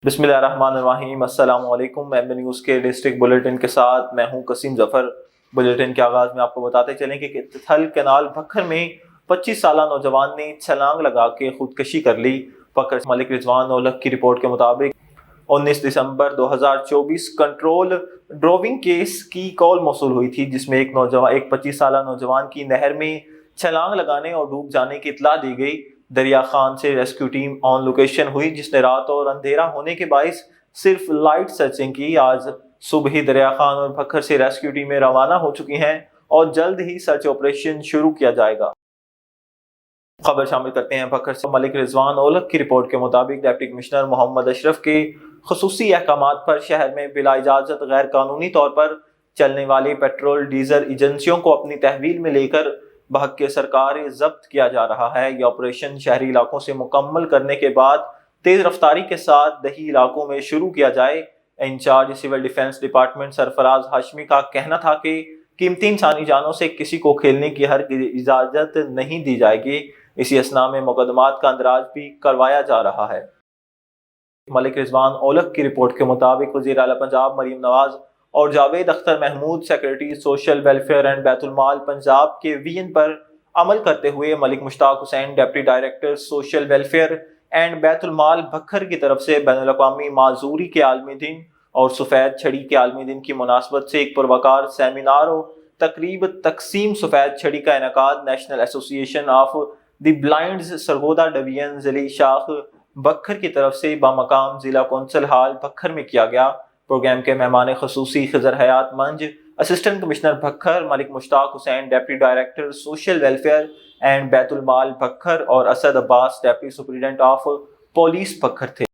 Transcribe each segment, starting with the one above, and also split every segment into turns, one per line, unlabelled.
बिस्मिल्लाहिर्रहमानिर्रहीम। अस्सलाम वालेकुम। एम न्यूज़ के डिस्ट्रिक्ट बुलेटिन के साथ मैं हूं कसीम ज़फ़र। बुलेटिन के आगाज़ में आपको बताते चलें कि थल कैनाल भक्खर में 25 साला नौजवान ने छलांग लगा के खुदकशी कर ली। फकर मलिक रिजवान ओलख की रिपोर्ट के मुताबिक 19 दिसंबर 2024 कंट्रोल ड्रोविंग केस की कॉल मौसूल हुई थी, जिसमें एक 25 साला नौजवान की नहर में छलांग लगाने और डूब जाने की इत्तला दी गई। दरिया खान से रेस्क्यू टीम ऑन लोकेशन हुई, जिसने रात और अंधेरा होने के बायस सिर्फ लाइट सर्चिंग की। आज सुबह ही दरिया खान और भक्खर से रेस्क्यू टीमें रवाना हो चुकी हैं और जल्द ही सर्च ऑपरेशन शुरू किया जाएगा। खबर शामिल करते हैं भक्खर से। मलिक रिजवान ओलख की रिपोर्ट के मुताबिक डिप्टी कमिश्नर मोहम्मद अशरफ के खसूसी अहकामात पर शहर में बिला इजाजत गैर कानूनी तौर पर चलने वाली पेट्रोल डीजल एजेंसियों को अपनी तहवील में लेकर बहक के सरकार जब्त किया जा रहा है। यह ऑपरेशन शहरी इलाकों से मुकम्मल करने के बाद तेज रफ्तारी के साथ दही इलाकों में शुरू किया जाए। Incharge civil defence department Sarfaraz Hashmi का कहना था कि कीमती इंसानी जानों से किसी को खेलने की हर इजाजत नहीं दी जाएगी। इसी असना में मुकदमात का अंदराज भी करवाया जा रहा है। मलिक रिजवान ओलख की रिपोर्ट के मुताबिक वज़ीर आला पंजाब मरीम नवाज और Javed Akhtar Mahmood secretary social welfare and Baitul Maal Punjab के वीएन पर अमल करते हुए Malik Mushtaq Hussain deputy director social welfare and Baitul Maal Bhakkar की तरफ से बैनुल-अक़वामी माजूरी के आलमी दिन और सफ़ेद छड़ी के आलमी दिन की मुनासबत से एक पुरवकार सेमिनार और तकरीब तकसीम सफ़ेद छड़ी का इनेकाद national association of the blinds Sargodha division ज़िली शाख भक्खर की तरफ से बामकाम जिला कौंसल हाल भक्खर में किया गया। प्रोग्राम के मेहमान खसूसी Khizar Hayat Manj, assistant commissioner Bhakkar Malik Mushtaq Hussain deputy director social welfare and Baitul Maal Bhakkar और Asad Abbas deputy superintendent of police Bhakkar थे।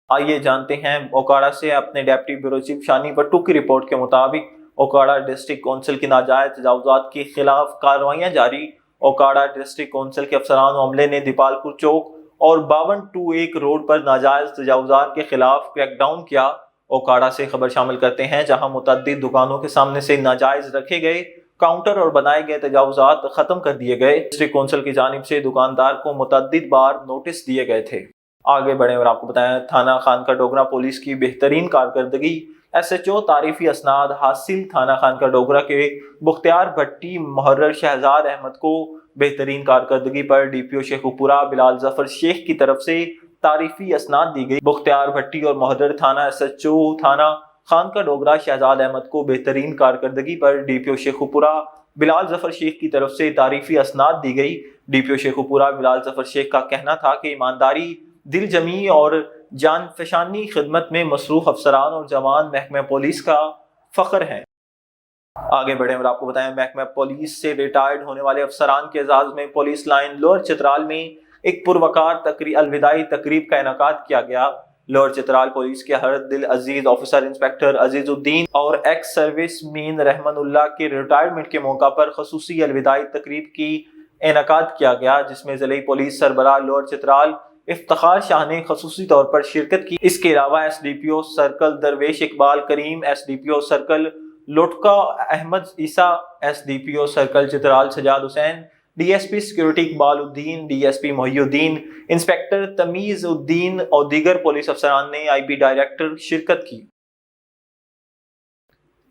आइए जानते हैं ओकाड़ा से अपने deputy bureau chief Shani Bhattu की रिपोर्ट के मुताबिक ओकाड़ा डिस्ट्रिक्ट कौंसिल की नाजायज तजावुजात के खिलाफ कार्रवाइयाँ जारी। ओकाड़ा डिस्ट्रिक्ट कौंसिल के अफसरान अमले ने दीपालपुर चौक और 5221 रोड पर नाजायज तजावुजात के खिलाफ क्रैकडाउन किया। ओकाड़ा से खबर शामिल करते हैं, जहां मुतअद्दिद दुकानों के सामने से नाजायज रखे गए काउंटर और बनाए गए तजावुजात खत्म कर दिए गए। डिस्ट्रिक्ट कौंसिल की जानिब से दुकानदार को मुतअद्दिद बार नोटिस दिए गए थे। आगे बढ़े और आपको बताएं, थाना खान का डोगरा पुलिस की बेहतरीन कारकर्दगी। SHO तारीफी असनाद हासिल। थाना खान का डोगरा के बुख्तियार भट्टी मुहर्रर शहजाद अहमद को बेहतरीन कारकर्दगी पर DPO शेखुपुरा बिलाल जफर शेख की तरफ से तारीफी असनाद दी गई। बुख्तियार भट्टी और मुहर्रर थाना SHO थाना खान का डोगरा शहजाद अहमद को बेहतरीन कारकर्दगी पर DPO शेखुपुरा बिलाल जफर शेख की तरफ से तारीफी असनाद दी गई। DPO शेखुपुरा बिलाल जफर शेख का कहना था कि ईमानदारी, दिल जमी और जान फशानी खिदमत में मसरूफ अफसरान और जवान महकमा पुलिस का फख्र हैं। आगे बढ़े और आपको बताएं, महकमा पुलिस से रिटायर्ड होने वाले अफसरान के एजाज में पुलिस लाइन लोअर चित्राल में एक पुरवकार अलविदाई तकरीब का इनेकाद किया गया। लोअर चित्राल पुलिस के हर दिल अजीज ऑफिसर इंस्पेक्टर अजीजुद्दीन और एक्स सर्विस मैन रहमानुल्लाह के रिटायरमेंट के मौका पर खसूसी अलविदाई तकरीब की इनेकाद किया गया, जिसमें जिले पुलिस सरबराह लोअर चित्राल इफ्तिखार शाह ने खसूसी तौर पर शिरकत की। इसके अलावा SDPO circle Darvesh Iqbal Karim, SDPO circle Lutka Ahmad Isa, SDPO circle Chitral Sajjad Hussain, DSP security Iqbal Uddin, DSP Mohiuddin, inspector Tamiz Uddin और दीगर पुलिस अफसरान ने IB डायरेक्टर शिरकत की।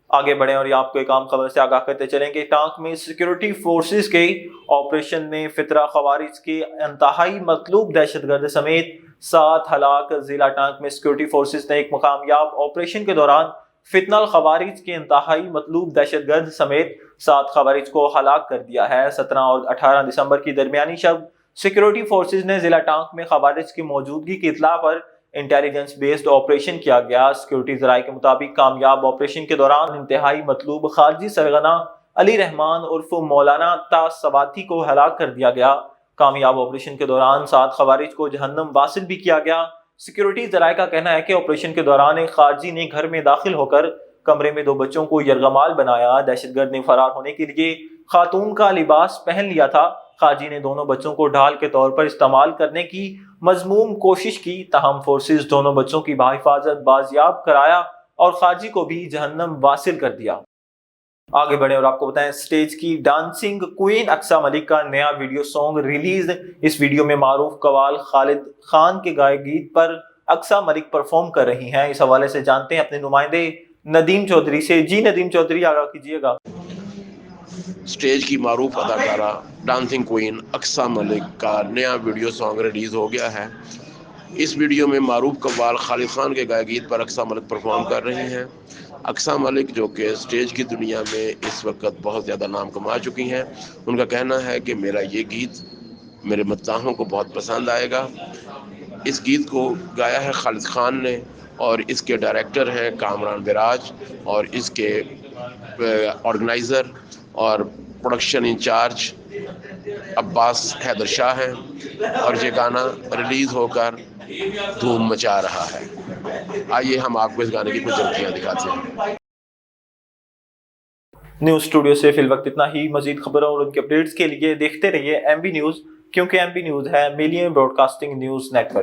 आगे बढ़े और आपको एक आम खबर से आगाह करते चलेंगे। टांक में सिक्योरिटी फोर्सेस के ऑपरेशन में फितरा खवारिज के इंतहाई मतलूब दहशतगर्द समेत 7 हलाक। जिला टांक में सिक्योरिटी फोर्सेस ने एक कामयाब ऑपरेशन के दौरान फितनल खवारिज के इंतहाई मतलूब दहशतगर्द समेत 7 खवारिज को हलाक कर दिया है। 17 और 18 दिसंबर की दरमियानी शब सिक्योरिटी फोर्सेस ने जिला टांक में खवारिज की मौजूदगी की इत्तला पर इंटेलिजेंस बेस्ड ऑपरेशन किया गया। सिक्योरिटी जराये के मुताबिक कामयाब ऑपरेशन के दौरान इंतहाई मतलूब खारजी सरगना अली रहमान उर्फ मौलाना तासवाती को हलाक कर दिया गया। कामयाब ऑपरेशन के दौरान 7 खवारिज को जहन्नम वासिल भी किया गया। सिक्योरिटी जराये का कहना है कि ऑपरेशन के दौरान एक खारजी ने घर में दाखिल होकर कमरे में 2 बच्चों को यरगमाल बनाया। दहशतगर्द ने फरार होने के लिए खातून का लिबास पहन लिया था। खारजी ने दोनों बच्चों को ढाल के तौर पर इस्तेमाल करने की मजमूम कोशिश की, ताहम फोर्सेस दोनों बच्चों की बाहिफाजत बाजियाब कराया और खारजी को भी जहन्नम वासिल कर दिया। आगे बढ़े और आपको बताएं, स्टेज की डांसिंग क्वीन अक्सा मलिक का नया वीडियो सॉन्ग रिलीज। इस वीडियो में मारूफ कवाल खालिद खान के गाए गीत पर अक्सा मलिक परफॉर्म कर रही हैं। इस हवाले से जानते हैं अपने नुमाइंदे नदीम चौधरी से। जी नदीम चौधरी, आगाह कीजिएगा।
स्टेज की मारूफ अदाकारा डांसिंग क्वीन अक्सा मलिक का नया वीडियो सॉन्ग रिलीज़ हो गया है। इस वीडियो में मारूफ कव्वाल खालिद खान के गाए गीत पर अक्सा मलिक परफॉर्म कर रही हैं। अक्सा मलिक जो कि स्टेज की दुनिया में इस वक्त बहुत ज़्यादा नाम कमा चुकी हैं, उनका कहना है कि मेरा ये गीत मेरे मद्दाहों को बहुत पसंद आएगा। इस गीत को गाया है खालिद खान ने और इसके डायरेक्टर हैं कामरान बिराज और इसके ऑर्गेनाइज़र और प्रोडक्शन इंचार्ज अब्बास हैदर शाह हैं और ये गाना रिलीज़ होकर धूम मचा रहा है। आइए हम आपको इस गाने की कुछ झलकियाँ दिखाते हैं।
न्यूज़ स्टूडियो से फिल वक्त इतना ही। मजीद खबरों और उनके अपडेट्स के लिए देखते रहिए MB न्यूज़, क्योंकि MB न्यूज़ है मिलियन ब्रॉडकास्टिंग न्यूज़ नेटवर्क।